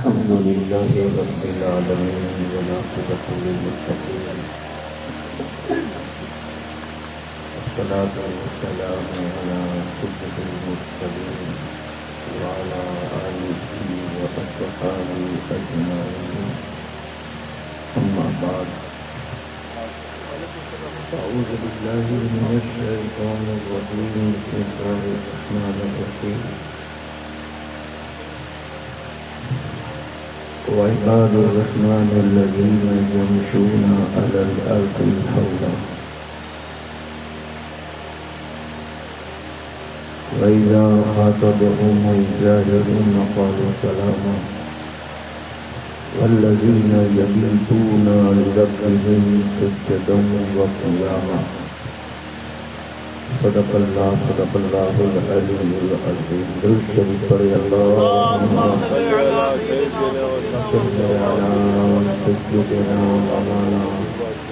الحمد لله رب العالمين والعاقبة للمتقين والصلاة والسلام على سيد المرسلين وعلى آله وأصحابه أجمعين أما بعد أعوذ بالله من الشيطان الرجيم بسم الله الرحمن الرحيم وعباد الرحمن الذين يمشون على الأرض هونا وإذا خاطبهم الجاهلون قالوا سلاما والذين يبيتون لربهم سجدا وقياما صدق الله العلي العظيم. درود شریف پڑھے اللهم صل على سيدنا مولانا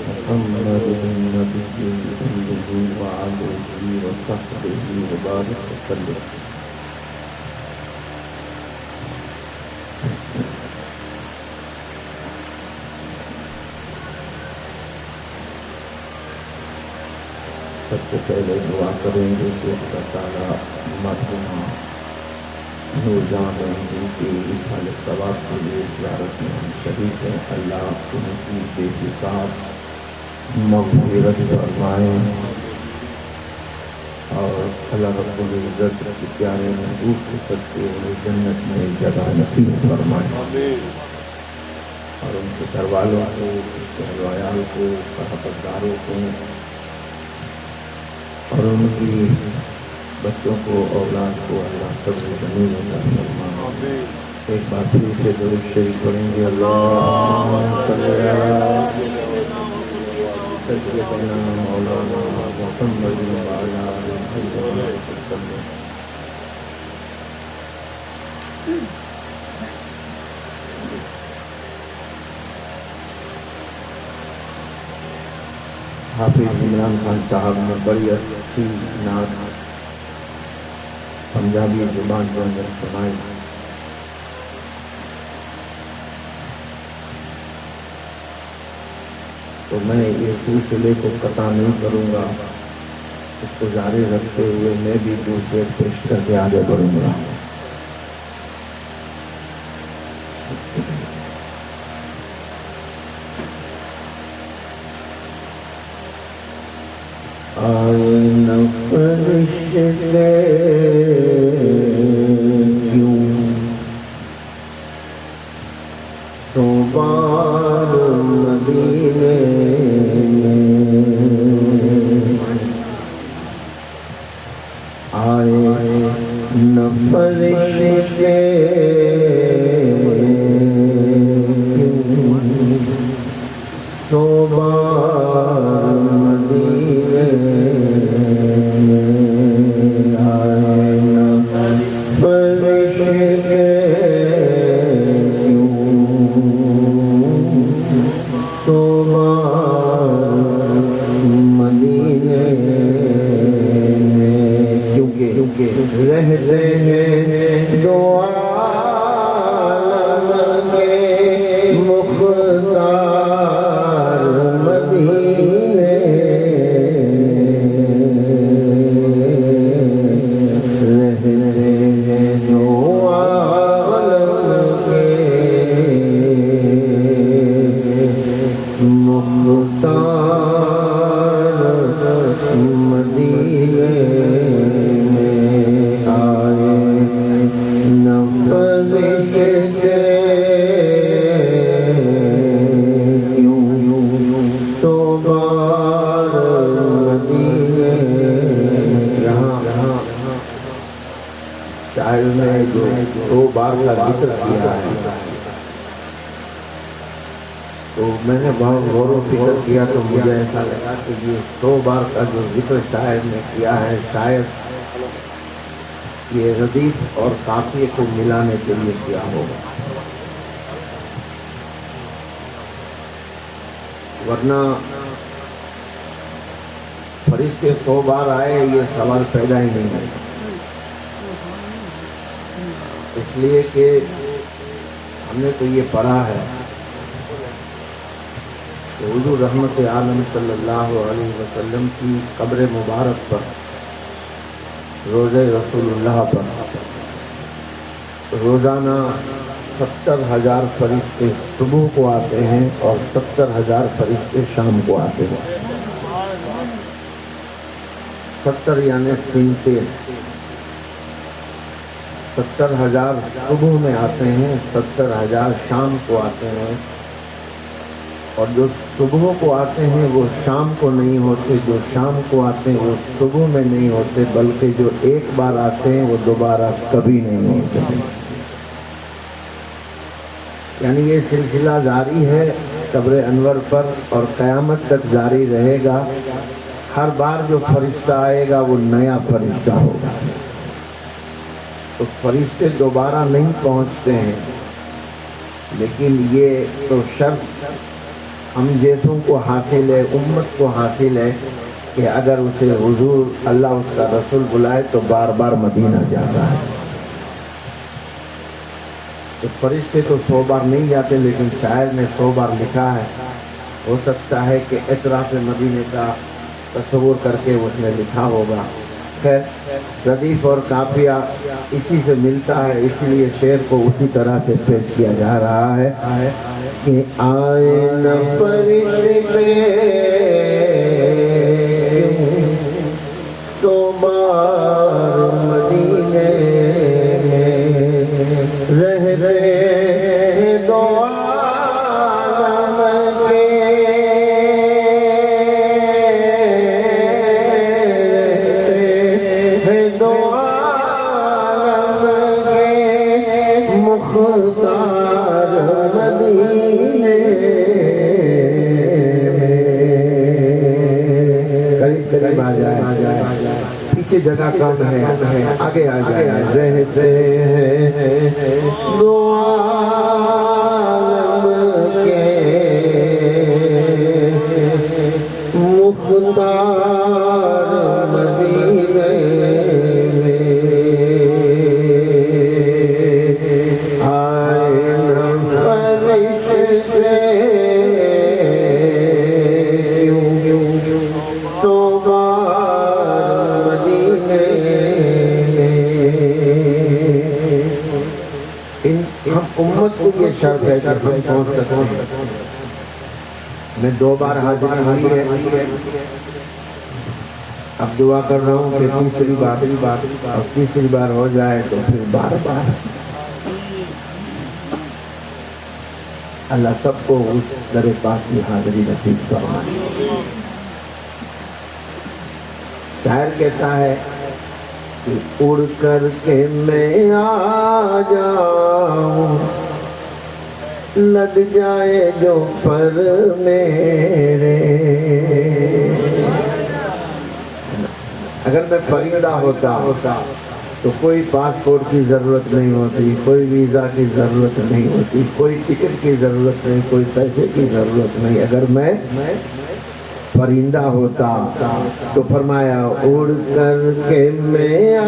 محمد النبي الأمي وعلى وصحبه وبارك وسلم. سب سے پہلے دعا کریں گے کہ اللہ تعالیٰ مرحومہ نورجان رحمانی کی اصحال ثواب کے لیے زیارت میں ہم شریک ہیں. اللہ ان کی بے حساب مغفرت فرمائیں اور اللہ رب العزت کے پیارے محبوب کے صدقے انہیں جنت میں جگہ نصیب فرمائیں اور ان کے گھر والوں کو، اس کے اہل و عیال کو، صحابتداروں کو اور ان کی بچوں کو، اولاد کو اللہ صبر جمیل عطا فرمائے. ایک بار پھر سے درود شریف پڑھیں گے اللہم صل علی سیدنا مولانا محمد وعلی آلہ وسلم. حافظ عمران خان صاحب نے بڑی اچھی نعت پنجابی زبان کے اندر سنائی. تو میں یہ سلسلے کو قطع نہیں کروں گا، اس کو جاری رکھتے ہوئے میں بھی دوسرے پیش کر کے آگے بڑھوں گا. آئے نہ فرشتے کیوں تو بار مدینے میں، آئے نہ فرشتے کیوں تو بار مدینے رہتے ہیں دو عالم کے مختار مدینے، رہتے ہیں دو عالم کے مختار مدینے. شاعر نے جو 2 بار کا ذکر کیا ہے تو میں نے بہت غور و فکر کیا تو مجھے ایسا لگا کہ یہ 2 بار کا جو ذکر شاعر نے کیا ہے شاید یہ ردیف اور قافیے کو ملانے کے لیے کیا ہوگا، ورنہ فرشتے 100 بار آئے یہ سوال پیدا ہی نہیں ہے. اس لیے کہ ہم نے تو یہ پڑھا ہے کہ حضور رحمت عالم صلی اللہ علیہ وسلم کی قبر مبارک پر روزہ رسول اللہ پر روزانہ 70,000 فرشتے صبح کو آتے ہیں اور 70,000 فرشتے شام کو آتے ہیں. 70 یعنی 3 70,000 صبح میں آتے ہیں، 70,000 شام کو آتے ہیں. اور جو صبح کو آتے ہیں وہ شام کو نہیں ہوتے، جو شام کو آتے ہیں وہ صبح میں نہیں ہوتے، بلکہ جو ایک بار آتے ہیں وہ دوبارہ کبھی نہیں ہوتے. یعنی یہ سلسلہ جاری ہے قبر انور پر اور قیامت تک جاری رہے گا. ہر بار جو فرشتہ آئے گا وہ نیا فرشتہ ہوگا. تو فرشتے دوبارہ نہیں پہنچتے ہیں، لیکن یہ تو شرط ہم جیسوں کو حاصل ہے، امت کو حاصل ہے کہ اگر اسے حضور اللہ اس کا رسول بلائے تو بار بار مدینہ جاتا ہے. تو فرشتے تو 100 بار نہیں جاتے، لیکن شاعر نے 100 بار لکھا ہے. ہو سکتا ہے کہ اطراف مدینے کا تصور کر کے اس نے لکھا ہوگا. خیر، ردیف اور قافیہ اسی سے ملتا ہے، اس لیے شعر کو اسی طرح سے پیش کیا جا رہا ہے کہ آئے نہ فرشتے تو بار مدینے رہتے دو پیچھے جگہ کم ہے، آگے آ جائے. رہتے ہیں دو عالم کے مختار مدینے میں آئے نہ فرشتے تو امت کو یہ شرط ہے کہ ہم پہنچ سکتے ہیں. میں 2 بار حاضری ہوئی ہے، اب دعا کر رہا ہوں کہ تیسری بار ہو جائے تو پھر بار بار. اللہ سب کو اس در پاک کی حاضری نصیب فرمائے. شاعر کہتا ہے کہ اڑ کر کے میں آ جاؤں لگ جائے جو پر میرے. اگر میں پرندہ ہوتا تو کوئی پاسپورٹ کی ضرورت نہیں ہوتی، کوئی ویزا کی ضرورت نہیں ہوتی، کوئی ٹکٹ کی ضرورت نہیں، کوئی پیسے کی ضرورت نہیں. اگر میں پرندہ ہوتا تو فرمایا اڑ کر کے میں آ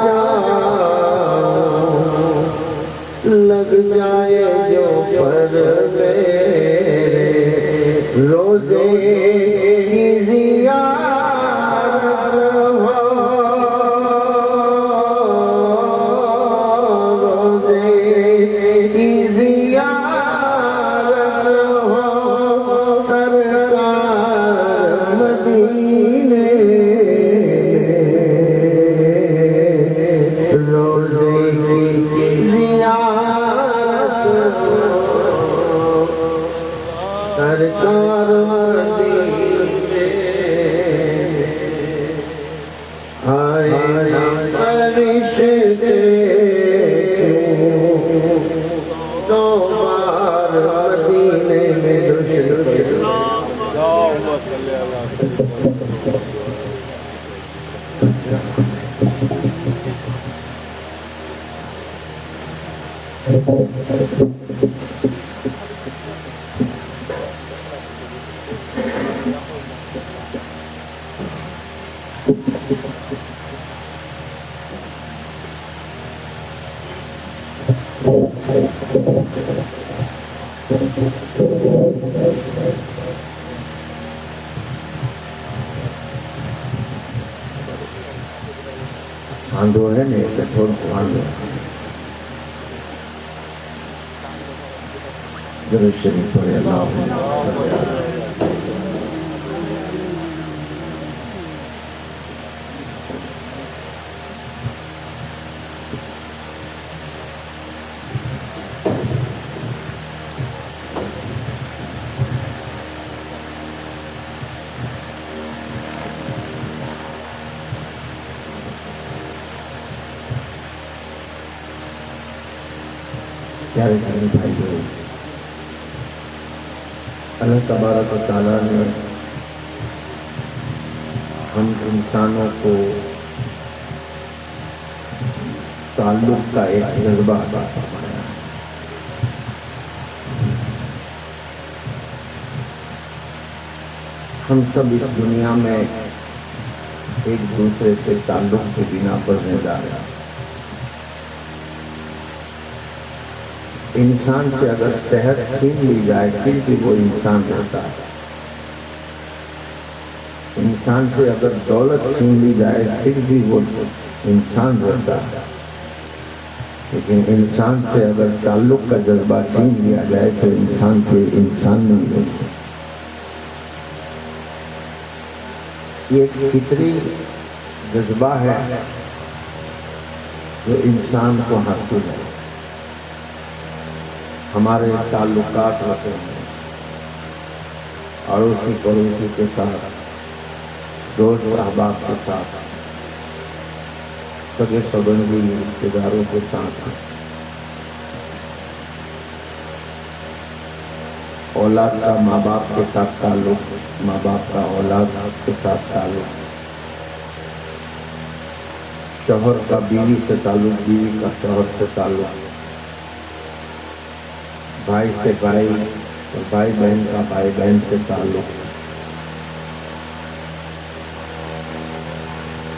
جاؤں لگ جائے جو پر میرے روزے کی زیارت ہو، روزے کی زیارت ہو سرکار مدینے روزے کی زیارت ہو سرکار مدینے آئے فرشتے دو بار مدینے میں آندھو ہے نہیں کہ تھوڑا آندھو درود شریف پڑھے اللہ پیارے پیارے بھائی جو اللہ تبارک و تعالیٰ نے ہم انسانوں کو تعلق کا ایک جذبہ عطا فرمایا. ہم سب اس دنیا میں ایک دوسرے سے تعلق کے بنا پر زندہ ہیں. انسان سے اگر صحت چھین لی جائے پھر بھی وہ انسان رہتا ہے. انسان سے اگر دولت چھین لی جائے پھر بھی وہ انسان رہتا ہے. لیکن انسان سے اگر تعلق کا جذبہ چھین لیا جائے تو انسان سے انسان نہیں رہتا. یہ ایک فطری جذبہ ہے جو انسان کو حاصل ہے. ہمارے تعلقات ہوتے ہیں اڑوسی پڑوسی کے ساتھ، دوست احباب کے ساتھ، سگے سبندی رشتے داروں کے ساتھ، اولاد کا ماں باپ کے ساتھ تعلق، ماں باپ کا اولاد کے ساتھ تعلق، شوہر کا بیوی سے تعلق، بیوی کا شوہر سے تعلق، بھائی سے بھائی اور بھائی بہن کا بھائی بہن سے تعلق.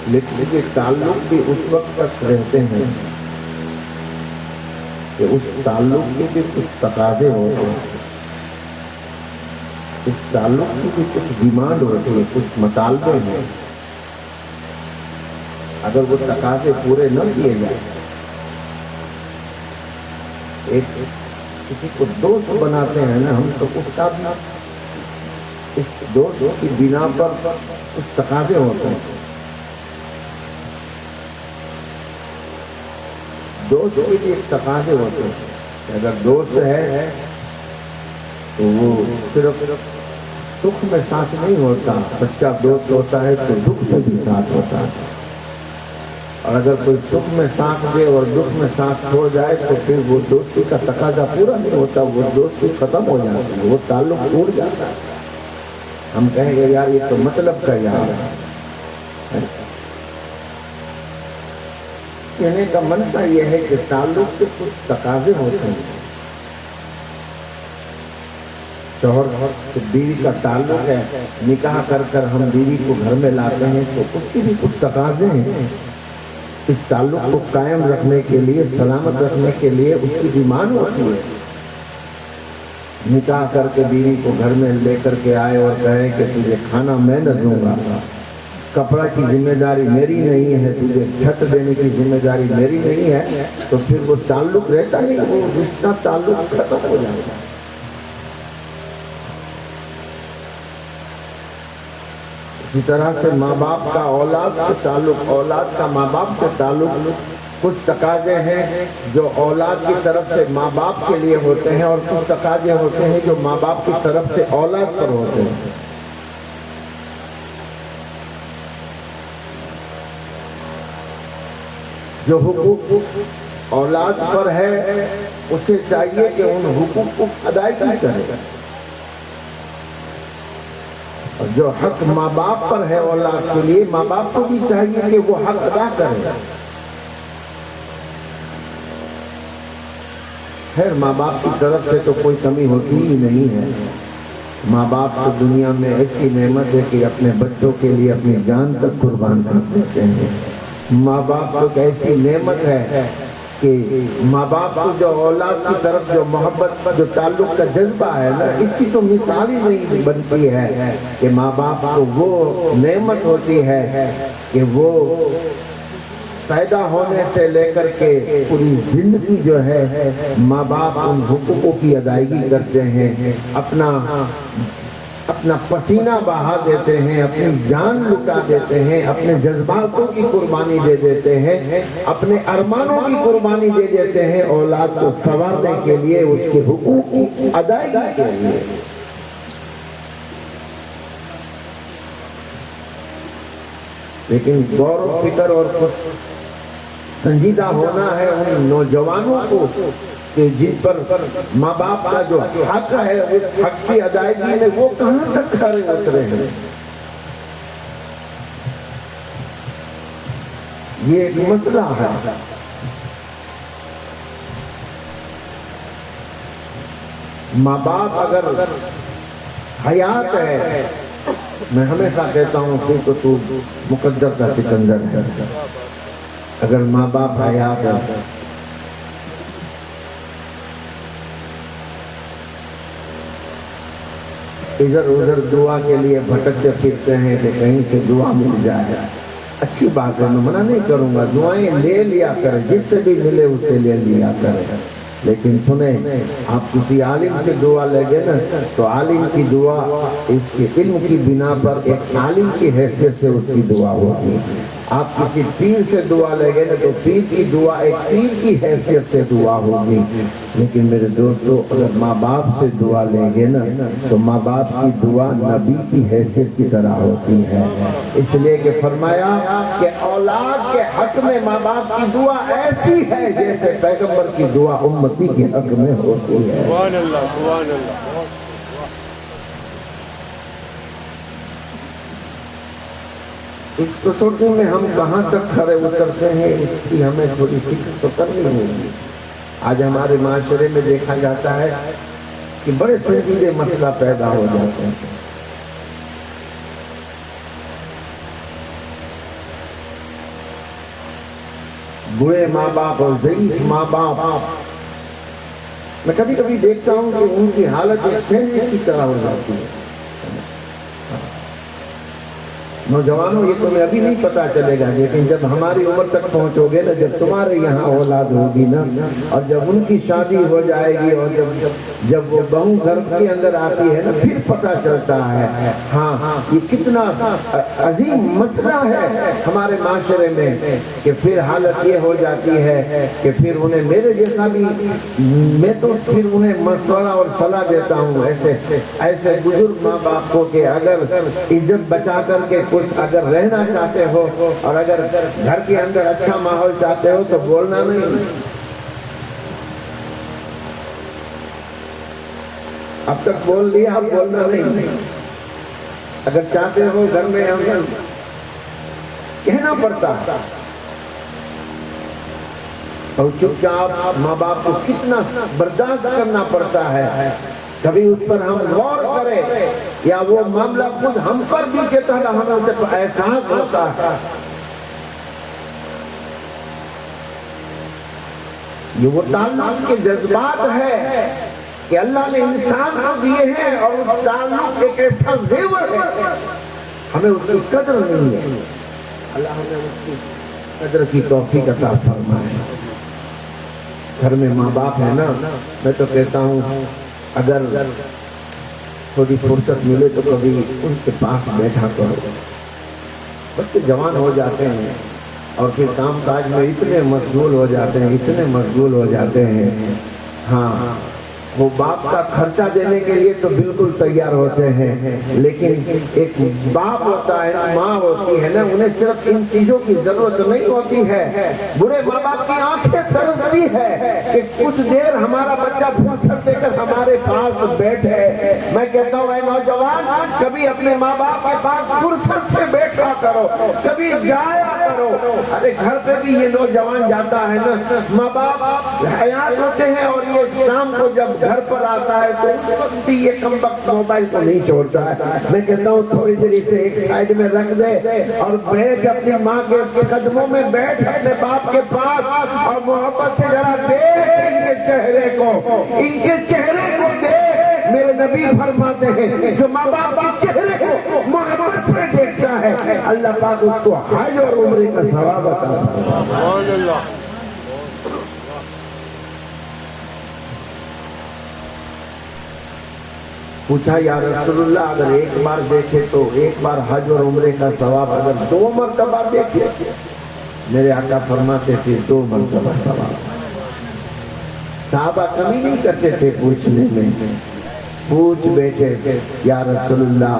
لیکن یہ تعلق بھی اس وقت تک رہتے ہیں کہ اس تعلق کے بھی کچھ تقاضے ہوتے ہیں، اس تعلق کی بھی کچھ ڈیمانڈ ہوتی ہے، کچھ مطالبے ہیں. اگر وہ تقاضے پورے نہ کیے جائیں، ایک کسی کو دوست بناتے ہیں نا ہم تو اس کا بھی اس دوست کی بنا پر کچھ تقاضے ہوتے ہیں. دوست کے بھی ایک تقاضے ہوتے ہیں کہ اگر دوست ہے تو وہ صرف سکھ میں ساتھ نہیں ہوتا، سچا دوست ہوتا ہے تو دکھ میں بھی ساتھ ہوتا ہے. اور اگر کوئی سکھ میں ساتھ دے اور دکھ میں ساتھ ہو جائے تو پھر وہ دوستی کا تقاضا پورا نہیں ہوتا، وہ دوستی ختم ہو جاتی ہے، وہ تعلق ٹوٹ جاتا ہے. ہم کہیں گے یار یہ تو مطلب کا یار ہے. کہنے کا منشا یہ ہے کہ تعلق کے کچھ تقاضے ہوتے ہیں. شوہر سے بیوی کا تعلق ہے، نکاح کر کر ہم بیوی کو گھر میں لاتے ہیں تو اس کے بھی کچھ تقاضے ہیں. اس تعلق کو قائم رکھنے کے لیے، سلامت رکھنے کے لیے اس کی ڈیمانڈ ہوتی ہے. نکاح کر کے بیوی کو گھر میں لے کر کے آئے اور کہے کہ تجھے کھانا میں نہ دوں گا، کپڑا کی ذمہ داری میری نہیں ہے، تجھے چھت دینے کی ذمہ داری میری نہیں ہے، تو پھر وہ تعلق رہتا نہیں، وہ رشتہ تعلق ختم ہو جائے گا. اسی طرح سے ماں باپ کا اولاد سے تعلق، اولاد کا ماں باپ سے تعلق، کچھ تقاضے ہیں جو اولاد کی طرف سے ماں باپ کے لیے ہوتے ہیں اور کچھ تقاضے ہوتے ہیں جو ماں باپ کی طرف سے اولاد پر ہوتے ہیں. جو حقوق اولاد پر ہے اسے چاہیے کہ ان حقوق کو ادائیگی کرے، اور جو حق ماں باپ پر ہے اولاد کے لیے، ماں باپ کو بھی چاہیے کہ وہ حق ادا کرے. خیر ماں باپ کی طرف سے تو کوئی کمی ہوتی ہی نہیں ہے. ماں باپ تو دنیا میں ایسی نعمت ہے کہ اپنے بچوں کے لیے اپنی جان تک قربان کر دیتے ہیں. ماں باپ تو ایک ایسی نعمت ہے کہ ماں باپ کو جو اولاد کی طرف جو محبت جو تعلق کا جذبہ ہے نا، اس کی تو مثال ہی نہیں بنتی ہے کہ ماں باپ کو وہ نعمت ہوتی ہے کہ وہ پیدا ہونے سے لے کر کے پوری زندگی جو ہے ماں باپ ان حقوقوں کی ادائیگی کرتے ہیں، اپنا پسینہ بہا دیتے ہیں، اپنی جان لٹا دیتے ہیں، اپنے جذباتوں کی قربانی دے دیتے ہیں، اپنے ارمانوں کی قربانی دے دیتے ہیں اولاد کو سنوارنے کے لیے، اس کے حقوق کی ادائیگی کے لیے۔ لیکن غور و فکر اور سنجیدہ ہونا ہے ان نوجوانوں کو کہ جن پر ماں باپ کا جو حق ہے اس حق کی ادائیگی میں وہ کہاں تک کھڑے اترے ہیں۔ یہ ایک مسئلہ ہے۔ ماں باپ اگر حیات ہے، میں ہمیشہ کہتا ہوں کہ تو مقدر کا سکندر ہے، اگر ماں باپ حیات ہے ادھر ادھر دعا کے لیے بھٹکتے پھرتے ہیں کہ کہیں سے دعا مل جائے، اچھی بات ہے، میں منع نہیں کروں گا، دعائیں لے لیا کریں، جس سے بھی ملے اس سے لے لیا کریں، لیکن سنیں آپ کسی عالم سے دعا لے گے نا تو عالم کی دعا اس کے علم کی بنا پر ایک عالم کی حیثیت سے اس کی دعا ہوگی۔ آپ کسی پیر سے دعا لے گے نا تو پیر کی دعا ایک پیر کی حیثیت سے دعا ہوگی، لیکن میرے دوستو اگر ماں باپ سے دعا لیں گے نا تو ماں باپ کی دعا نبی کی حیثیت کی طرح ہوتی ہے، اس لیے کہ فرمایا کہ اولاد کے حق میں ماں باپ کی دعا ایسی ہے جیسے پیغمبر کی دعا امتی کے حق میں ہوتی ہے۔ سبحان اللہ، سبحان اللہ۔ اس کسوٹی میں ہم کہاں تک کھڑے اترتے ہیں اس کی ہمیں تھوڑی فکر تو کرنی ہوگی۔ آج ہمارے معاشرے میں دیکھا جاتا ہے کہ بڑے سنجیدے مسئلہ پیدا ہو جاتے ہیں۔ برے ماں باپ اور ضعیف ماں باپ، میں کبھی کبھی دیکھتا ہوں کہ ان کی حالت ایک سینڈوچ کی طرح ہو جاتی ہے۔ نوجوانوں یہ تمہیں ابھی نہیں پتا چلے گا، لیکن جب ہماری عمر تک پہنچو گے نا، جب تمہارے یہاں اولاد ہوگی نا اور جب ان کی شادی ہو جائے گی اور جب وہ بہو گھر کے اندر آتی ہے نا پھر پتا چلتا ہے ہاں یہ کتنا عظیم مسئلہ ہے ہمارے معاشرے میں، کہ پھر حالت یہ ہو جاتی ہے کہ پھر انہیں میرے جیسا بھی، میں تو پھر انہیں مشورہ اور صلاح دیتا ہوں ایسے بزرگ ماں باپ کو کہ اگر عزت بچا کر کے کچھ اگر رہنا چاہتے ہو اور اگر گھر کے اندر اچھا ماحول چاہتے ہو تو بولنا نہیں، اب تک بول لیا اب بولنا نہیں، اگر چاہتے ہو گھر میں اندر کہنا پڑتا اور چپ چاپ ماں باپ کو کتنا برداشت کرنا پڑتا ہے، کبھی اس پر ہم غور کریں یا وہ معاملہ خود ہم پر بھی کے تحت ہمیں اسے احساس ہوتا ہے۔ یہ وہ تعلق کے جذبات ہے کہ اللہ نے انسان کو دیے ہیں اور اس تعلق ایک ایسا زیور ہے، ہمیں اس کی قدر نہیں ہے، اللہ ہمیں اس کی قدر کی توفیق عطا فرمائے۔ گھر میں ماں باپ ہے نا، میں تو کہتا ہوں اگر تھوڑی فرصت ملے تو کبھی ان کے پاس بیٹھا کرو، بچے جوان ہو جاتے ہیں اور پھر کام کاج میں اتنے مشغول ہو جاتے ہیں ہاں وہ باپ کا خرچہ دینے کے لیے تو بالکل تیار ہوتے ہیں، لیکن ایک باپ ہوتا ہے نا، ماں ہوتی ہے نا، انہیں صرف ان چیزوں کی ضرورت نہیں ہوتی ہے۔ برے ماں باپ کی آنکھیں ترستی ہے کہ کچھ دیر ہمارا بچہ فرصت دے کر ہمارے پاس بیٹھے۔ میں کہتا ہوں اے نوجوان، کبھی اپنے ماں باپ کے پاس فرصت سے بیٹھا کرو، کبھی جایا کرو۔ ارے گھر پہ بھی یہ نوجوان جاتا ہے نا، ماں باپ حیات ہوتے ہیں اور یہ شام کو جب گھر پر آتا ہے تو اس وقت بھی یہ کمبخت موبائل کو نہیں چھوڑتا ہے. میں کہتا ہوں تھوڑی دیر اسے ایک سائیڈ میں رکھ دے اور بیٹھ اپنی ماں کے قدموں میں بیٹھ اپنے باپ کے پاس اور محبت سے ذرا دیکھ ان کے چہرے کو دیکھ. میرے نبی فرماتے ہیں جو ماں باپ کے چہرے کو محبت سے دیکھتا ہے اللہ پاک اس کو حج اور عمرے کا ثواب عطا فرماتا ہے. پوچھا یا رسول اللہ اگر ایک بار دیکھے تو ایک بار حج اور عمرے کا ثواب اگر 2 مرتبہ دیکھے؟ میرے آقا فرماتے تھے 2 مرتبہ ثواب. صحابہ کمی نہیں کرتے تھے پوچھنے میں. پوچھ بیٹھے یا رسول اللہ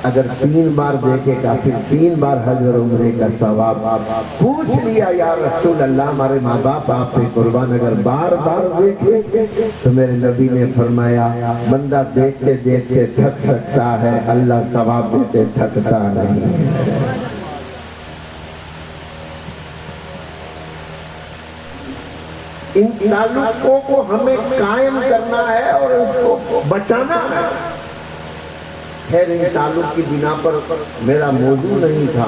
اگر 3 بار دیکھے گا پھر 3 بار حج اور عمرے کا ثواب. پوچھ لیا یا رسول اللہ ہمارے ماں باپ آپ پہ قربان اگر بار بار دیکھے تو میرے نبی نے فرمایا بندہ دیکھتے دیکھتے تھک سکتا ہے اللہ ثواب دیتے تھکتا نہیں. ان تعلقوں کو ہمیں قائم کرنا ہے اور اس کو بچانا ہے. خیر ان تعلق کی بنا پر میرا موضوع نہیں تھا,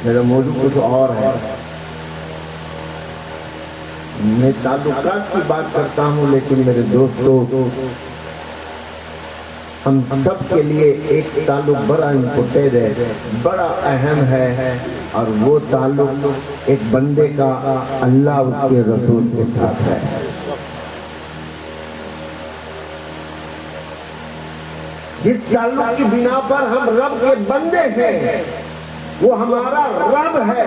میرا موضوع کچھ اور ہے. میں تعلقات کی بات کرتا ہوں لیکن میرے دوستوں ہم سب کے لیے ایک تعلق بڑا امپورٹنٹ ہے, بڑا اہم ہے اور وہ تعلق ایک بندے کا اللہ اس کے رسول کے ساتھ ہے. جس تعلق کی بنا پر ہم رب کے بندے ہیں وہ ہمارا رب ہے.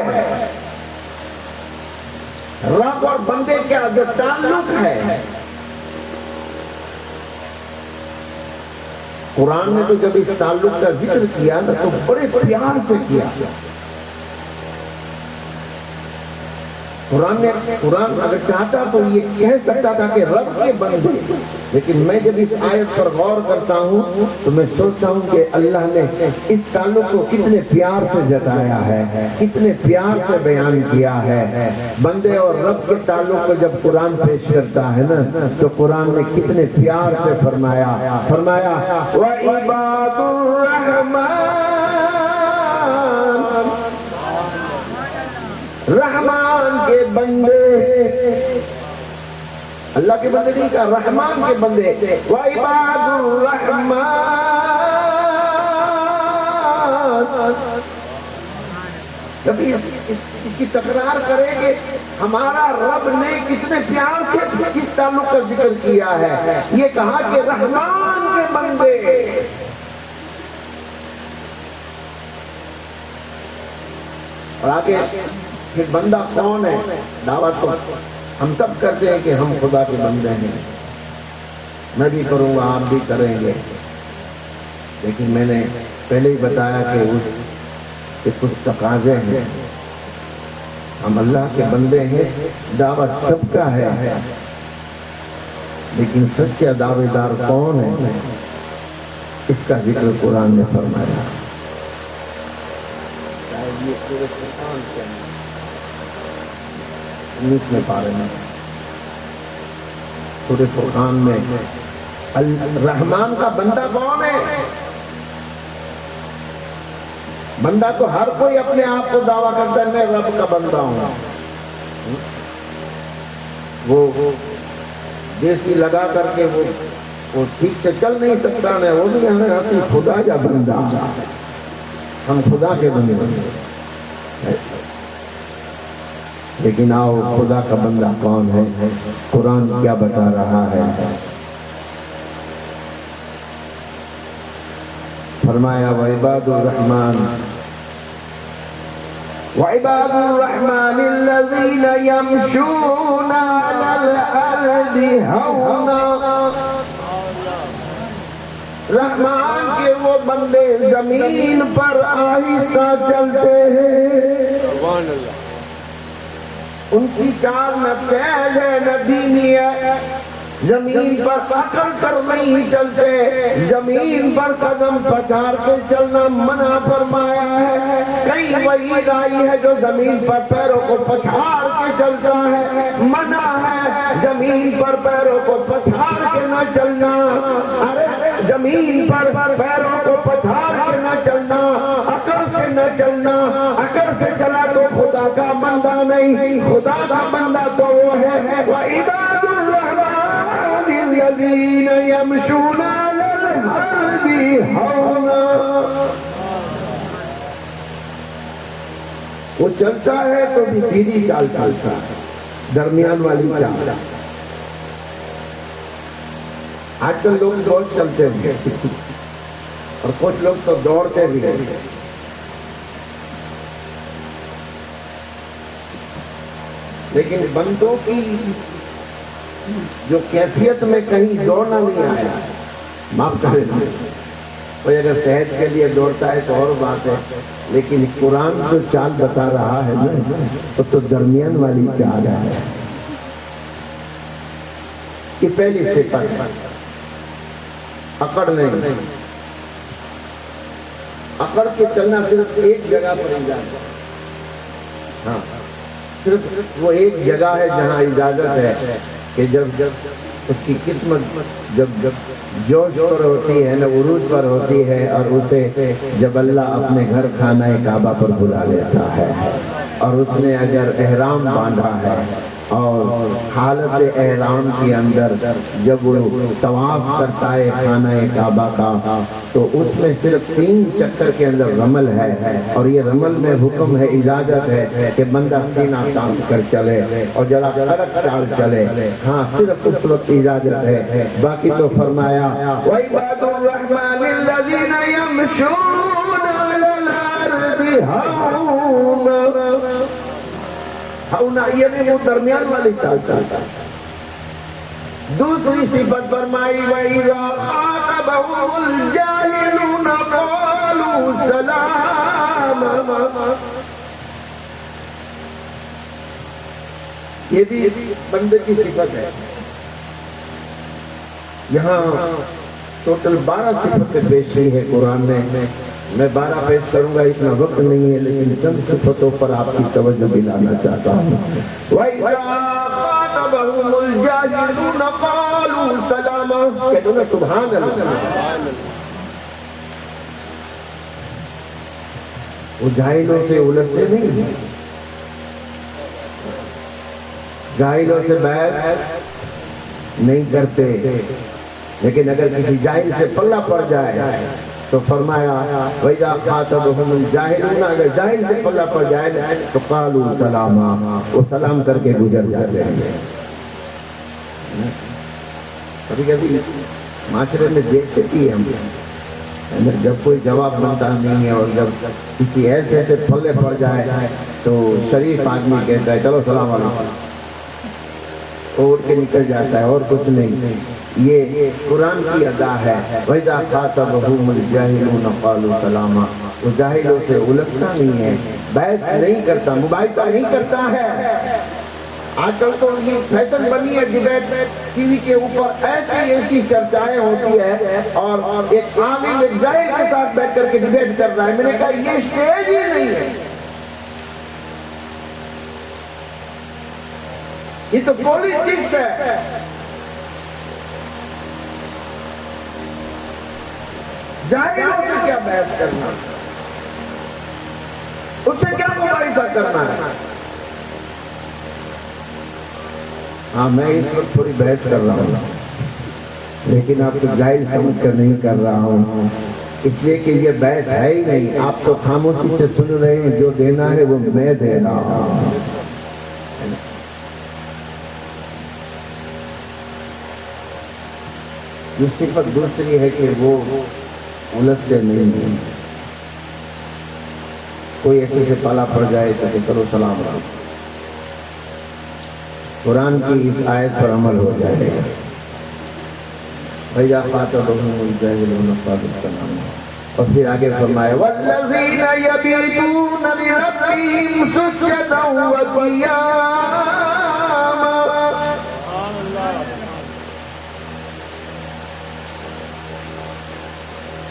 رب اور بندے کا جو تعلق ہے قرآن نے تو جب اس تعلق کا ذکر کیا نا تو بڑے پیار سے کیا. قرآن اگر چاہتا تو یہ کہہ سکتا تھا کہ رب کے بندے, لیکن میں جب اس آیت پر غور کرتا ہوں تو میں سوچتا ہوں کہ اللہ نے اس تعلق کو کتنے پیار سے جتایا ہے, کتنے پیار سے بیان کیا ہے. بندے اور رب کے تعلق کو جب قرآن پیش کرتا ہے نا تو قرآن نے کتنے پیار سے فرمایا وَعِبَادُ الرَّحْمَنِ رحمان کے بندے, اللہ کے بندے نہیں کہا رحمان کے بندے. وَعِبَادُ الرَّحْمَنِ کبھی اس کی تکرار کریں گے ہمارا رب نے کتنے پیار سے اس تعلق کا ذکر کیا ہے. یہ کہا کہ رحمان کے بندے. اور آگے پھر بندہ کون ہے؟ دعوت تو ہم سب کرتے ہیں کہ ہم خدا کے بندے ہیں, میں بھی کروں گا آپ بھی کریں گے, لیکن میں نے پہلے ہی بتایا کہ کچھ تقاضے ہیں. ہم اللہ کے بندے ہیں, دعوت سب کا ہے, لیکن سچا دعوے دار کون ہے اس کا ذکر قرآن نے فرمایا. میں پارے میں سورہ فرقان میں الرحمن کا بندہ کون ہے؟ بندہ تو ہر کوئی اپنے آپ کو دعویٰ کرتا ہے میں رب کا بندہ ہوں. وہ دیسی لگا کر کے وہ ٹھیک سے چل نہیں سکتا نا, وہ بھی ہمیں خدا کا بندہ, ہم خدا کے بندے. لیکن آؤ خدا کا بندہ کون ہے, قرآن کیا بتا رہا ہے. فرمایا وعباد الرحمن الذین یمشون علی الارض ہونا. رحمان کے وہ بندے زمین پر آہستہ چلتے ہیں, ان کی چال نہ تیز ہے نہ دھیمی ہے, زمین پر اکڑ کر نہیں چلتے, زمین پر قدم پچار کے چلنا منع فرمایا ہے. کئی وعید آئی ہے جو زمین پر پیروں کو پچھاڑ کے چلتا ہے, منع ہے. زمین پر پیروں کو پچھاڑ کے نہ چلنا، ارے زمین پر پیروں کو پچھاڑ کے نہ چلنا، عقل سے نہ چلنا، عقل سے چلا تو خدا کا بندہ نہیں، خدا کا بندہ تو وہ ہے وَعِبَادُ الرَّحْمَنِ الَّذِينَ يَمْشُونَ عَلَى الْأَرْضِ هَوْنًا۔ وہ چلتا ہے تو بھی دھیری چال چلتا ہے، درمیان والی چال۔ آج کل لوگ بہت چلتے ہیں اور کچھ لوگ تو دوڑتے بھی ہیں، لیکن بندوں کی جو کیفیت میں کہیں دوڑنا نہیں آیا، معاف کرے نا، کوئی اگر صحت کے لیے دوڑتا ہے تو اور بات ہے، لیکن قرآن جو چال بتا رہا ہے وہ تو درمیان والی چال ہے۔ یہ پہلی صفت، اکڑ نہیں، اکڑ کے چلنا صرف ایک جگہ پر اجازت ہے، ہاں صرف وہ ایک جگہ ہے جہاں اجازت ہے کہ جب اس کی قسمت جب جوش پر ہوتی ہے نا، عروج پر ہوتی ہے، اور اسے جب اللہ اپنے گھر خانہ کعبہ پر بلا لیتا ہے، اور اس نے اگر احرام باندھا ہے اور حالت احرام کے اندر جب وہ طواف کرتا ہے خانہ کعبہ کا، تو اس میں صرف 3 چکر کے اندر رمل ہے، اور یہ رمل میں حکم ہے، اجازت ہے کہ بندہ سینہ تان کر چلے اور ذرا کڑک چال چلے، ہاں صرف اس وقت اجازت ہے، باقی تو فرمایا وَعِبَادُ الرَّحْمَنِ الَّذِينَ يَمْشُونَ عَلَى الْأَرْضِ هَوْنًا۔ ہونا یہ بھی وہ درمیان والی چال چلتا ہے۔ دوسری صفت فرمائی وَإِذَا خَاطَبَهُمُ الْجَاهِلُونَ قَالُوا سَلَامًا۔ یہ بھی بندے کی صفت ہے۔ یہاں ٹوٹل 12 صفتیں پیش کی ہے قرآن میں 12 پیش کروں گا، اتنا وقت نہیں ہے، لیکن چند صفتوں پر آپ کی توجہ دلانا چاہتا ہوں۔ وَإِذَا خَاطَبَهُمُ الْجَاهِلُونَ قَالُوا سَلَامًا، کہتے ہیں سبحان اللہ۔ وہ جاہلوں سے الجھتے نہیں، جاہلوں سے بحث نہیں کرتے، لیکن اگر کسی جاہل سے پلہ پڑ جائے تو فرمایا وَإِذَا خَاطَبَهُمُ الْجَاهِلُونَ، اگر جاہل سے پلہ پڑ جائے تو قَالُوا سَلَامًا، وہ سلام کر کے گزر جاتے ہیں۔ کبھی کبھی معاشرے میں دیکھتے ہی ہم جب کوئی جواب بنتا نہیں ہے، اور جب کسی ایسے پلے پڑ جائے تو شریف آدمی کہتا ہے چلو سلام علیکم، اٹھ کے نکل جاتا ہے اور کچھ نہیں۔ یہ قرآن کی ادا ہے وَإِذَا خَاطَبَهُمُ الْجَاهِلُونَ قَالُوا سَلَامًا، وہ جاہلوں سے الجھتا نہیں ہے، بحث نہیں کرتا، مباحثہ نہیں کرتا ہے۔ آج کل تو یہ فیشن بنی ہے، ڈیبیٹ ٹی وی کے اوپر ایسی چرچائیں ہوتی ہے، اور ایک عالم ایک جاہل کے ساتھ بیٹھ کر کے ڈیبیٹ کر رہا ہے۔ میں نے کہا یہ اسٹیج ہی نہیں ہے، یہ تو پولیٹکس ہے۔ جاہلوں سے کیا بحث کرنا، اس سے کیا مباحثہ کرنا ہے؟ ہاں میں اس وقت تھوڑی بحث کر رہا ہوں، لیکن آپ کو جاہل سمجھ کر نہیں کر رہا ہوں، اس لیے کہ یہ بحث ہے ہی نہیں، آپ تو خاموشی سے سن رہے ہیں، جو دینا ہے وہ میں دے رہا ہوں۔ یہ صفت دوسری ہے کہ وہ الجھتے نہیں ہیں، کوئی ایسے سے پالا پڑ جائے تو کرو سلام علیکم، قرآن کی اس آیت پر عمل ہو جائے گا۔ وَإِذَا خَاطَبَهُمُ الْجَاهِلُونَ قَالُوا سَلَامًا، اور پھر آگے فرمایا وَالَّذِينَ يَبِيتُونَ لِرَبِّهِمْ سُجَّدًا وَقِيَامًا۔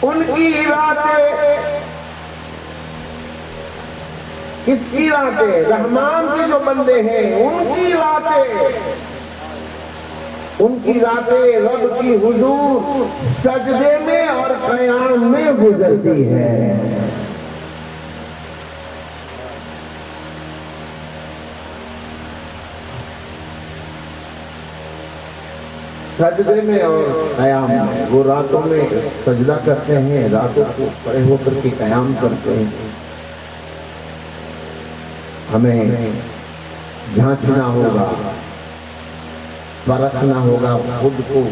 ان کی راتیں، کس کی راتیں؟ رحمان کے جو بندے ہیں ان کی راتیں ان کی راتیں رب کی حضور سجدے میں اور قیام میں گزرتی ہے. سجدے میں اور قیام میں. وہ راتوں میں سجدہ کرتے ہیں، راتوں کو کھڑے ہو کر کے قیام کرتے ہیں. ہمیں جھانکنا ہوگا، پرکھنا ہوگا خود کو.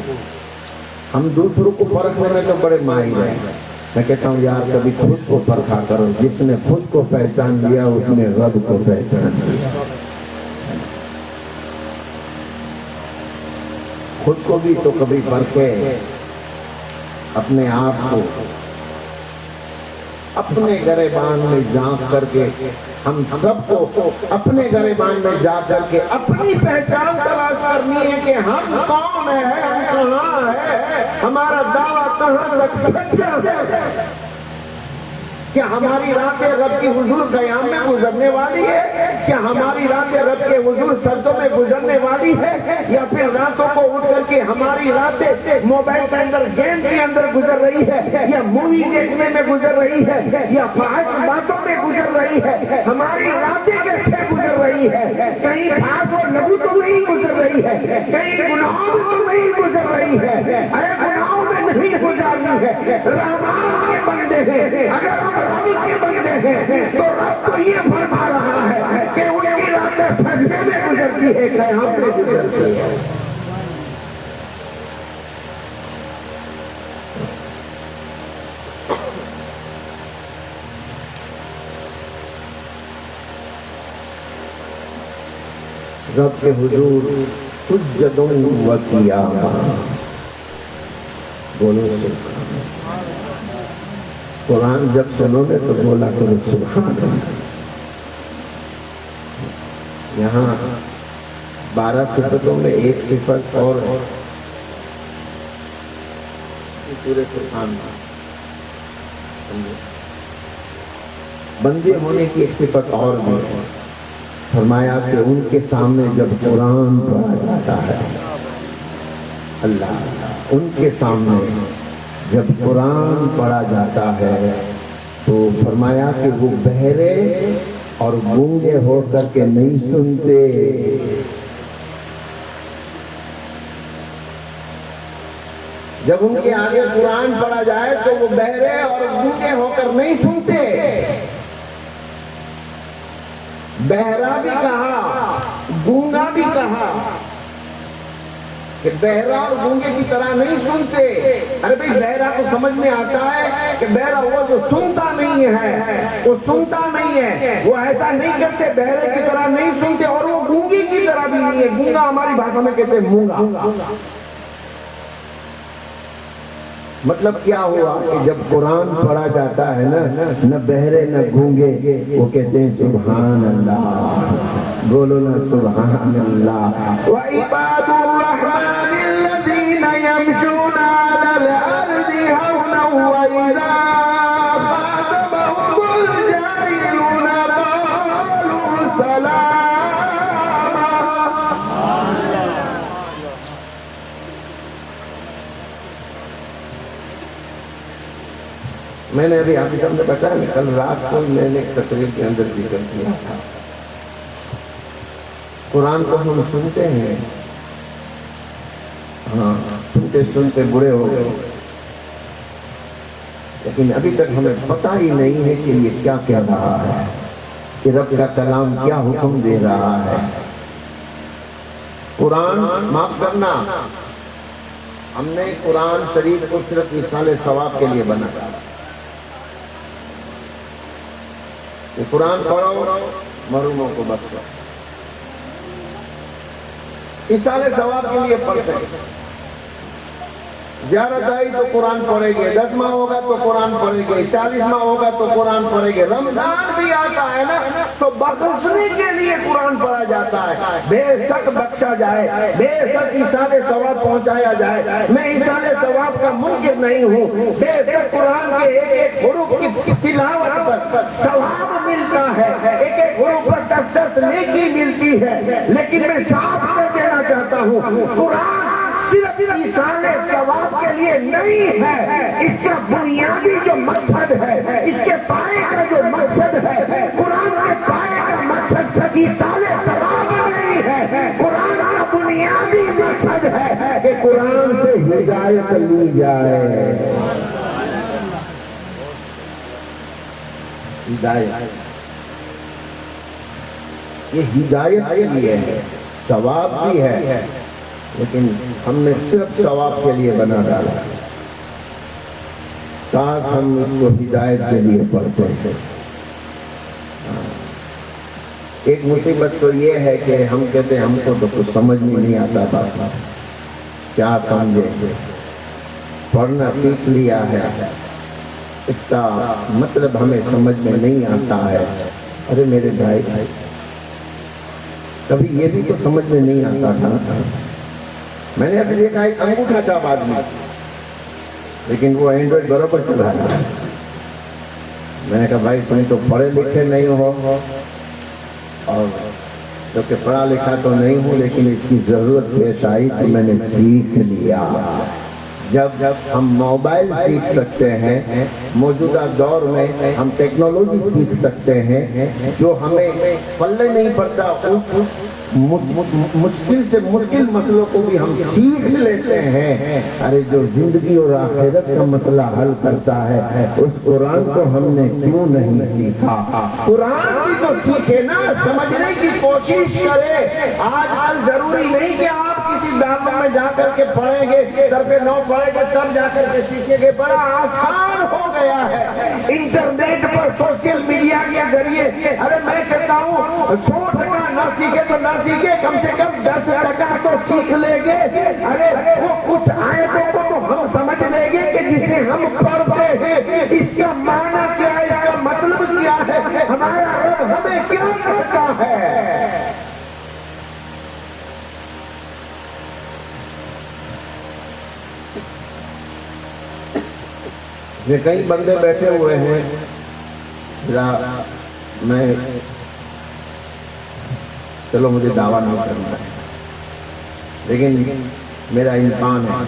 ہم دوسروں کو پرکھنے میں تو بڑے ماہر ہیں. میں کہتا ہوں یار کبھی خود کو پرکھا کرو. جس نے خود کو پہچان لیا اس نے رب کو پہچان لیا. خود کو بھی تو کبھی پرکھے، اپنے آپ کو اپنے گریبان میں جھانک کر کے. ہم سب کو اپنے گریبان میں جا کر کے اپنی پہچان تلاش کرنی ہے کہ ہم کون ہیں، ہم کہاں ہیں، ہمارا دعویٰ کہاں تک سچا ہے. کیا ہماری راتیں رب کی حضور قیام میں گزرنے والی ہے؟ کیا ہماری راتیں رب کے حضور سجدوں میں گزرنے والی ہے؟ یا پھر راتوں کو اٹھ کر کے ہماری راتیں موبائل کے اندر گیم کے اندر گزر رہی ہے، یا مووی دیکھنے میں گزر رہی ہے، یا فحش باتوں میں گزر رہی ہے؟ ہماری راتیں کیسے گزر رہی ہے؟ کہیں بھاگ اور لگو تو نہیں گزر رہی ہے، کہیں گناہوں میں تو نہیں گزر رہی ہے. ارے گناہوں میں نہیں گزارنی ہے، رحمان کے بندے ہیں. اگر ہم رب کے بندے ہیں تو رب تو یہ فرما رہا ہے کہ ان کی راتیں سجدے میں گزرتی ہے، قیام میں گزرتی ہے. رب کے حضور سجدوں و قیاما. بولو سبحان اللہ. قرآن جب سنو گے تو بولا کرو سبحان اللہ. یہاں 12 صفتوں میں ایک صفت اور پورے قرآن بندے ہونے کی ایک صفت اور بھی ہے. فرمایا کہ ان کے سامنے جب قرآن پڑھا جاتا ہے، اللہ ان کے سامنے جب قرآن پڑھا جاتا ہے تو فرمایا کہ وہ بہرے اور گونگے ہو کر کے نہیں سنتے. جب ان کے آگے قرآن پڑھا جائے تو وہ بہرے اور گونگے ہو کر نہیں سنتے. بہرا بھی کہا، گونگا بھی کہا کہ بہرا اور گونگے کی طرح نہیں سنتے. ارے بھئی بہرا کو سمجھ میں آتا ہے کہ بہرا وہ جو سنتا نہیں ہے، وہ سنتا نہیں ہے، وہ ایسا نہیں کرتے، بہرے کی طرح نہیں سنتے. اور وہ گونگی کی طرح بھی نہیں ہے. گونگا ہماری بھاشا میں کہتے ہیں مونگا. مطلب کیا ہوا کہ جب قرآن پڑھا جاتا ہے نہ بہرے نہ گونگے وہ کہتے ہیں سبحان اللہ. بولو نا سبحان اللہ. وعباد الرحمن الذین یمشون علی الارض هونا واذا خاطبهم الجاهلون قالوا سلاما. میں نے ابھی آپ کے سامنے بتایا نا، کل رات کو میں نے تقریر کے اندر ذکر کیا تھا. قرآن کو ہم سنتے ہیں، ہاں سنتے سنتے برے ہو گئے، لیکن ابھی تک ہمیں پتہ ہی نہیں ہے کہ یہ کیا کہہ رہا ہے، کہ رب کا کلام کیا حکم دے رہا ہے. قرآن معاف کرنا، ہم نے قرآن شریف کو صرف ایصال ثواب کے لیے بنایا. یہ قرآن پڑھو محروموں کو بخشو، ایصال ثواب کے لیے پڑھتے ہیں. زیارت آئی تو قرآن پڑھے گے، 10واں ہوگا تو قرآن پڑھے گے، 40واں ہوگا تو قرآن پڑھے گے. رمضان بھی آتا ہے نا تو بخشنے کے لیے قرآن پڑھا جاتا ہے. بے شک بخشا جائے، بے شک ایصال ثواب پہنچایا جائے. میں ایصال ثواب کا منکر نہیں ہوں. بے شک قرآن کے ایک ایک حروف کی تلاوت پر ثواب ملتا ہے، ایک ایک حروف پر 10 نیکی ملتی ہے. لیکن میں صاف کر دینا چاہتا ہوں، قرآن صرف ایصال ثواب کے لیے نہیں ہے، اس کا بنیادی جو مقصد ہے، اس کے پائے کا جو مقصد ہے، قرآن کے پائے کا مقصد ایصال ثواب نہیں ہے، قرآن کا بنیادی مقصد ہے کہ قرآن سے ہدایت لی جائے۔ ہدایت، یہ ہدایت کے لیے ہے، ثواب بھی ہے، لیکن ہم نے صرف ثواب کے لیے بنا ڈالا۔ کاش ہم اس کو ہدایت کے لیے پڑھتے ہیں۔ ایک مصیبت تو یہ ہے کہ ہم کہتے ہیں ہم کو تو کچھ سمجھ میں نہیں آتا تھا، کیا سمجھے، پڑھنا سیکھ لیا ہے، اس کا مطلب ہمیں سمجھ میں نہیں آتا ہے۔ ارے میرے بھائی، کبھی یہ بھی تو سمجھ میں نہیں آتا تھا۔ میں نے ابھی دیکھا ایک انگوٹھا چھاپ آدمی، لیکن وہ اینڈرائڈ برابر چلا رہا ہے۔ میں نے کہا بھائی تم تو پڑھے لکھے نہیں ہو، اور کیونکہ پڑھا لکھا تو نہیں ہوں، لیکن اس کی ضرورت پیش آئی تو میں نے سیکھ لیا۔ جب ہم موبائل سیکھ سکتے ہیں، موجودہ دور میں ہم ٹیکنالوجی سیکھ سکتے ہیں، جو ہمیں پلے نہیں پڑتا، مشکل سے مشکل مسئلوں کو بھی ہم سیکھ لیتے ہیں۔ ارے جو زندگی اور آخرت کا مسئلہ حل کرتا ہے، اس قرآن کو ہم نے کیوں نہیں سیکھا؟ قرآن بھی تو سیکھے نا، سمجھنے کی کوشش کرے۔ آج ضروری نہیں کہ آپ کسی دعوت میں جا کر کے پڑھیں گے، سر پہ 9 پڑھیں گے تب جا کر کے سیکھیں گے۔ بڑا آسان ہو گیا ہے انٹرنیٹ پر، سوشل میڈیا کے ذریعے۔ ارے میں کہتا ہوں 100% نہ سیکھے تو نہ سیکھے، کم سے کم 10% تو سیکھ لیں گے۔ ارے وہ کچھ آیتوں کو تو ہم سمجھ لیں گے کہ جسے ہم پڑھتے ہیں اس کا معنی کیا ہے، اس کا مطلب کیا ہے، ہمارا رب ہمیں کیا کہتا ہے۔ یہ کئی بندے بیٹھے ہوئے ہیں، میں چلو مجھے دعویٰ نہ کرنا ہے، لیکن میرا امکان ہے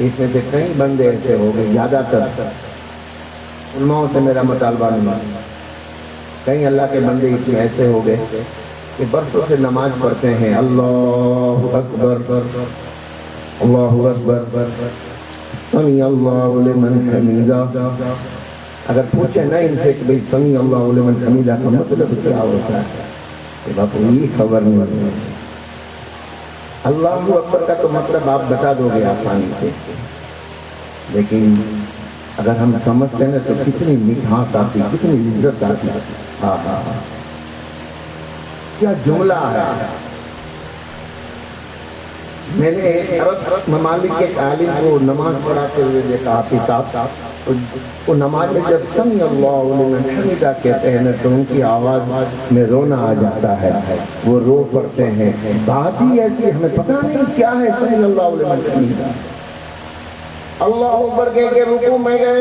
اس میں سے کئی بندے ایسے ہو گئے، زیادہ تر علماء سے میرا مطالبہ نہیں، کئی اللہ کے بندے اس میں ایسے ہو گئے کہ برسوں سے نماز پڑھتے ہیں، اللہ اکبر اللہ اکبر سمیع اللہ لمن حمیدہ۔ اگر پوچھیں نا ان سے کہ بھئی سمیع اللہ لمن حمیدہ کا مطلب کیا ہوتا ہے، کہ باپو یہ خبر نہیں۔ اللہ اکبر کا تو مطلب آپ بتا دو گے آسانی سے، لیکن اگر ہم سمجھتے ہیں تو کتنی مٹھاس آتی، کتنی عزت آتی۔ کیا جملہ ہے۔ میں نے عرب ممالک کے عالم کو نماز پڑھاتے ہوئے دیکھا، حافظ صاحب، وہ نماز میں جب سمیع اللہ لمن حمیدہ کہتے ہیں تو ان کی آواز میں رونا آ جاتا ہے، وہ رو پڑتے ہیں۔ بات ہی ایسی، ہمیں پتہ نہیں کیا ہے سمیع اللہ لمن حمیدہ۔ اللہ اکبر کہہ کے رکوع میں گئے،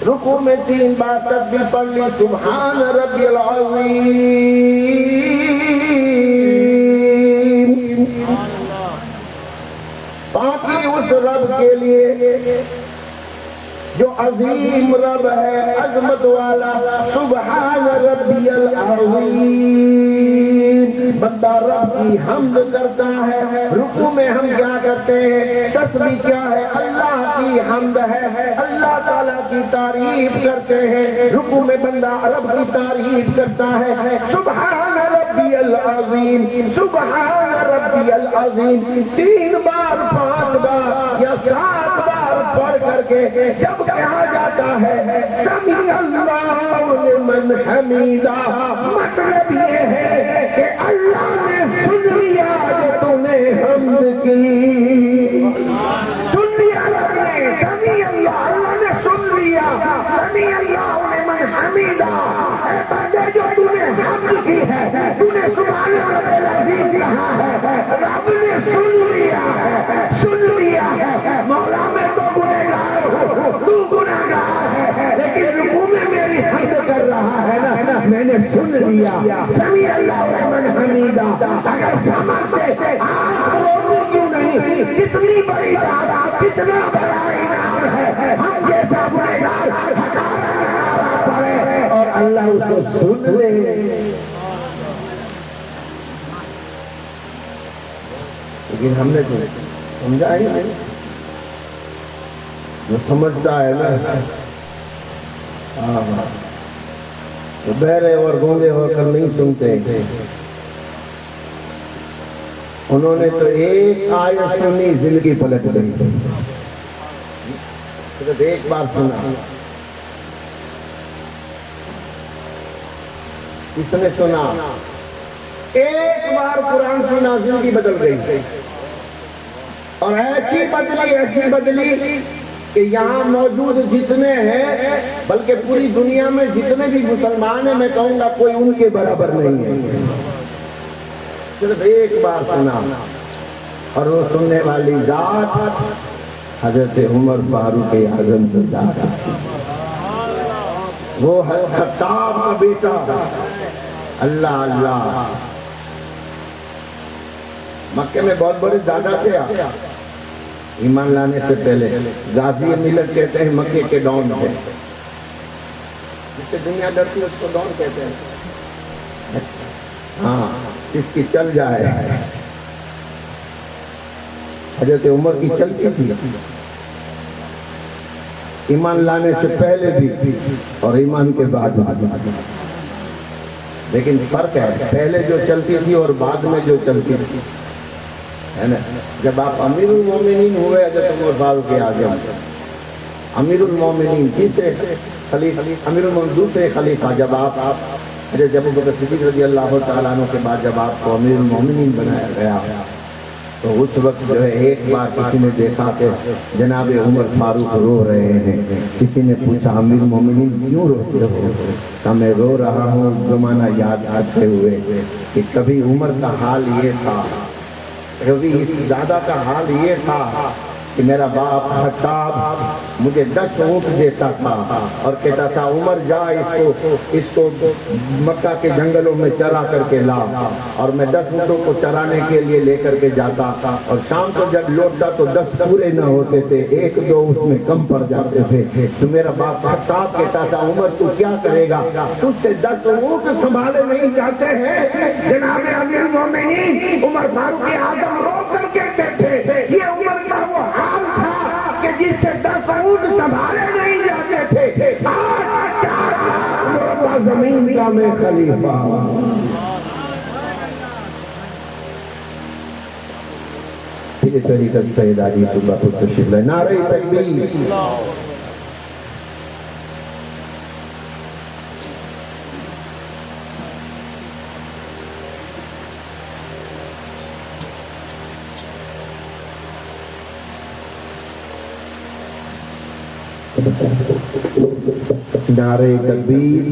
رکوع میں 3 بار تسبیح پڑھ لی، سبحان ربی العظیم، باقی اس رب کے لیے جو عظیم رب ہے، عظمت والا، سبحان ربی العظیم۔ بندہ رب کی حمد کرتا ہے، رکوع میں ہم کیا کرتے ہیں، تسبیح کیا ہے، اللہ کی حمد ہے، اللہ تعالیٰ کی تعریف کرتے ہیں۔ رکوع میں بندہ رب کی تعریف کرتا ہے، سبحان ربی العظیم، سبحان ربی العظیم، 3 بار 5 بار یا 7 بار پڑھ کر کے جب کہا جاتا ہے سمیع اللہ لمن حمیدہ، مطلب یہ ہے کہ اللہ نے سن لیا جو تو نے حمد کی، سن لیا رب نے، سمیع اللہ نے سن لیا، سمیع اللہ لمن حمیدہ۔ اے بندے جو تو نے حمد کی ہے، تو نے سبحان رب العظیم کہا ہے، رب نے سن لیا ہے، سن لیا ہے۔ مولا میں تو گنہگار ہوں، تو گنہگار ہے، لیکن رکوع میں میری حمد کر رہا ہے نا، میں نے سن لیا، سمیع اللہ لمن حمیدہ۔ اگر سمجھتے کتنی بڑی دعوت، کتنا بڑا انعام ہے، ہم جیسا گنہگار پڑے اور اللہ اس کو سن لے۔ لیکن ہم نے تو سمجھا ہی نہیں، جو سمجھتا ہے نا تو بہرے اور گونگے ہو کر نہیں سنتے۔ انہوں نے تو ایک آیت سنی، زندگی پلٹ گئی، صرف ایک بار سنا۔ کس نے سنا؟ ایک بار قرآن سنا، زندگی بدل گئی، اور ایسی بدلی کہ یہاں موجود جتنے ہیں، بلکہ پوری دنیا میں جتنے بھی مسلمان ہیں، میں کہوں گا کوئی ان کے برابر نہیں ہے۔ صرف ایک بار سنا، اور وہ سننے والی ذات حضرت عمر فاروق اعظم کی ذات، وہ ہے خطاب کا بیٹا۔ اللہ اللہ، مکے میں بہت بڑے دادا تھے، ایمان لانے سے پہلے غازی ملت کہتے ہیں، مکے کے ڈان تھے، جس سے دنیا ڈرتی ہے اس کو ڈان کہتے ہیں۔ ہاں، اس کی چل جائے۔ حضرت عمر کی چلتی تھی، ایمان لانے سے پہلے بھی اور ایمان کے بعد۔ لیکن فرق ہے، پہلے جو چلتی تھی اور بعد میں جو چلتی تھی، ہے نا۔ جب آپ امیر المومنین ہوئے حضرت عمر فاروق اعظم، امیر المومنین تیسرے خلیفہ، امیر المومنین دوسرے خلیفہ، جب آپ حضرت ابو بکر صدیق رضی اللہ تعالیٰ عنہ کے بعد جب آپ کو امیر المومنین بنایا گیا، تو اس وقت جو ہے ایک بار کسی نے دیکھا کہ جناب عمر فاروق رو رہے ہیں۔ کسی نے پوچھا امیر المومنین کیوں روتے ہو؟ کہ میں رو رہا ہوں زمانہ یاد آتے ہوئے کہ کبھی عمر کا حال یہ تھا، کبھی اس دادا کا حال یہ تھا کہ میرا باپ خطاب مجھے 10 اونٹ دیتا تھا اور کہتا تھا عمر جا اس کو مکہ کے جنگلوں میں چرا کر کے لا، اور میں 10 اونٹوں کو چرانے کے لیے لے کر کے جاتا، اور شام کو جب لوٹتا تو 10 پورے نہ ہوتے تھے، 1-2 اس میں کم پڑ جاتے تھے۔ تو میرا باپ خطاب کہتا تھا عمر تو کیا کرے گا، تجھ سے 10 اونٹ سنبھالے نہیں جاتے ہیں۔ جناب امیر المومنین عمر فاروق اعظم رو کر کہتے تھے یہ عمر کا وہ حال تھا کہ جس سے 10 اونٹ سنبھالے نہیں جاتے تھے، آج 4 مربع زمین کا میں خلیفہ۔ یہ طریقت سید علی صبح کو تشریف لائے، نعرہ تکبیر۔ نعرہ تکبیر،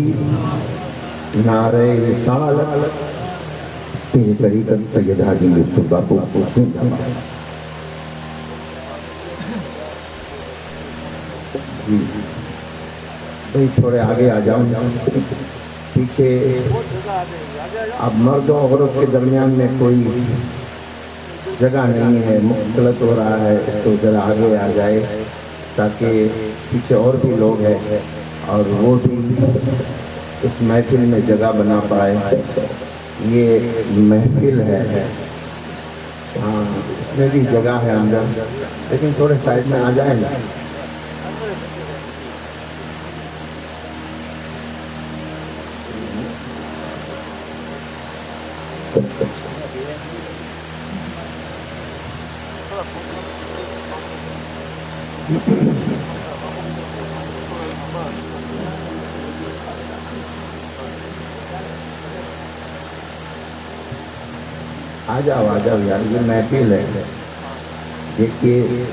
نعرہ رسالت، تیری طریقت سید حاجی یوسف باپو کو سن۔ بھئی تھوڑے آگے آ جاؤں، پیچھے اب مرد و عورت کے درمیان میں کوئی جگہ نہیں ہے، مختلط ہو رہا ہے، تو ذرا آگے آ جائے تاکہ پیچھے اور بھی لوگ ہیں اور وہ بھی اس محفل میں جگہ بنا پائے۔ یہ محفل ہے، ہاں اس میں بھی جگہ ہے اندر، لیکن تھوڑے سائڈ میں آ جائیں نا۔ آ جاؤ یار، یہ محفل ہے۔ دیکھیے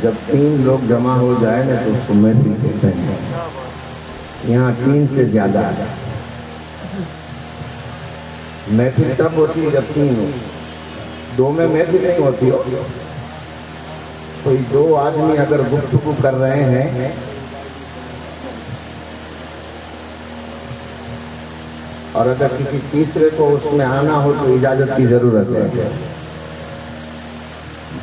جب 3 لوگ جمع ہو جائے نا تو اس کو محفل کہتے ہیں۔ یہاں 3 سے زیادہ محفل تب ہوتی ہے جب 3 ہو، 2 میں محفل نہیں ہوتی ہو۔ کوئی 2 آدمی اگر گفتگو کر رہے ہیں اور اگر کسی تیسرے کو اس میں آنا ہو تو اجازت کی ضرورت ہے۔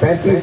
35,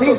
30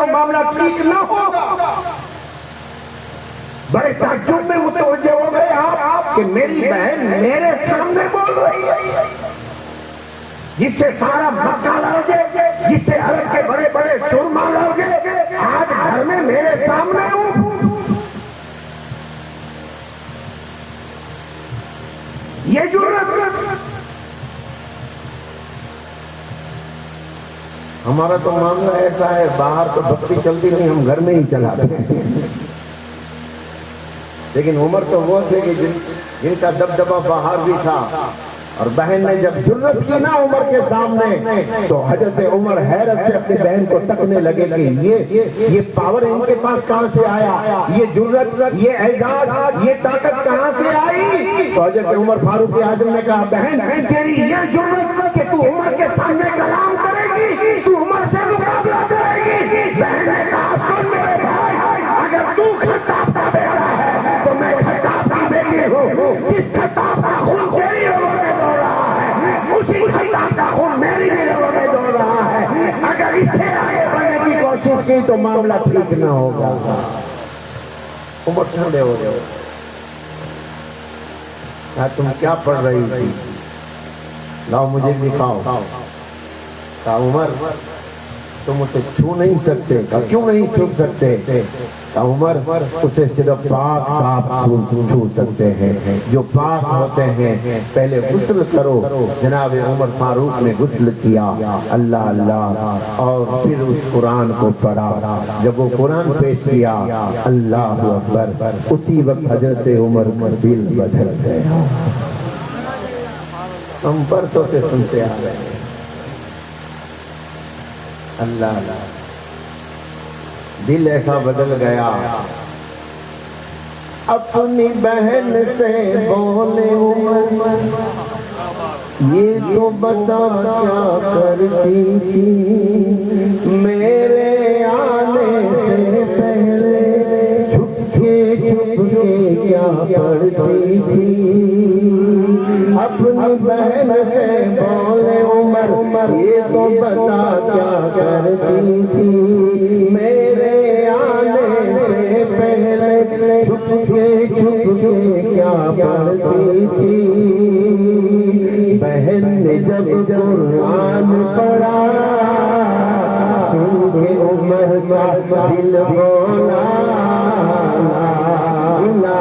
تو معاملہ ٹھیک نہ ہوگا۔ بڑے تعجب میں متوجہ ہو گئے آپ کہ میری بہن میرے سامنے بول رہی ہے، جس سے سارا مکہ لڑ گئے، جس سے عرب کے بڑے بڑے سرما لڑ گئے، آج گھر میں میرے سامنے ہوں۔ یہ جرأت، ہمارا تو معاملہ ایسا ہے، باہر تو بتی چلتی نہیں، ہم گھر میں ہی چلاتے ہیں۔ لیکن عمر تو وہ تھے کہ جن کا دبدبہ باہر بھی تھا، اور بہن نے جب جرأت کی نا عمر کے سامنے، تو حضرت عمر حیرت سے اپنی بہن کو تکنے لگے کہ یہ پاور ان کے پاس کہاں سے آیا، یہ جرأت، یہ اعزاز، یہ طاقت کہاں سے آئی؟ تو حضرت عمر فاروق اعظم نے کہا بہن تیری یہ جرأت کہ تو عمر کے سامنے کلام کرے گی، تو عمر سے مقابلہ کرے گی۔ بہن نے کہا سن میرے بھائی، اگر تو خطاب کا بیٹا ہے تو میں خطاب کا بیٹی ہوں، جس خطاب کا خون تیری رگوں میں دوڑ رہا ہے اسی خطاب کا خون میری بھی رگوں میں دوڑ رہا ہے، اگر اس سے آگے بڑھنے کی کوشش کی تو معاملہ ٹھیک نہ ہوگا۔ عمر ٹھنڈے ہو گئے، تم کیا پڑھ رہی تھی؟ لاؤ مجھے دکھاؤ۔ کہا عمر تم اسے چھو نہیں سکتے۔ کہا کیوں نہیں چھو سکتے؟ کہا عمر اسے صرف پاک صاف چھو سکتے ہیں، جو پاک ہوتے ہیں۔ پہلے غسل کرو۔ جناب عمر فاروق نے غسل کیا، اللہ اللہ، اور پھر اس قرآن کو پڑھا۔ جب وہ قرآن پیش کیا، اللہ اکبر، اسی وقت حضرت عمر کا دل بدل گیا۔ ہم برسوں سے سنتے آ رہے ہیں، اللہ اللہ، دل ایسا بدل گیا۔ اپنی بہن سے بولے عمر، یہ تو بتا کیا کرتی تھی، میرے آنے سے پہلے چھپ کے کیا پڑھتی تھی۔ اپنی بہن سے بولے عمر، یہ تو بتا کیا کرتی تھی، میرے آنے سے پہلے چھپ کے کیا پڑھتی تھی۔ بہن نے جب قرآن پڑھا، سن کے عمر کا دل بولا، لا الہ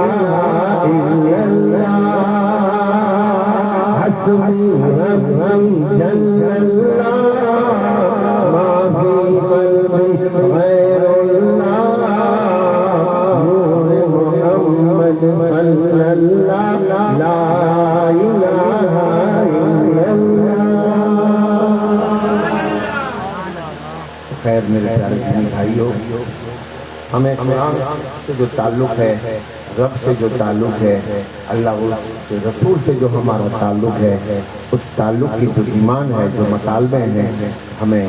الا اللہ، حسبی ہم جل اللہ، ما فی قلبی غیر اللہ، نور محمد صلی اللہ، لا الہ الا اللہ۔ خیر میرے پیارے بھائیوں، ہمیں قرآن سے جو تعلق ہے، رب سے جو تعلق ہے، اللہ کے رسول سے جو ہمارا تعلق ہے، اس تعلق کی جو ایمان ہے، جو مطالبے ہیں، ہمیں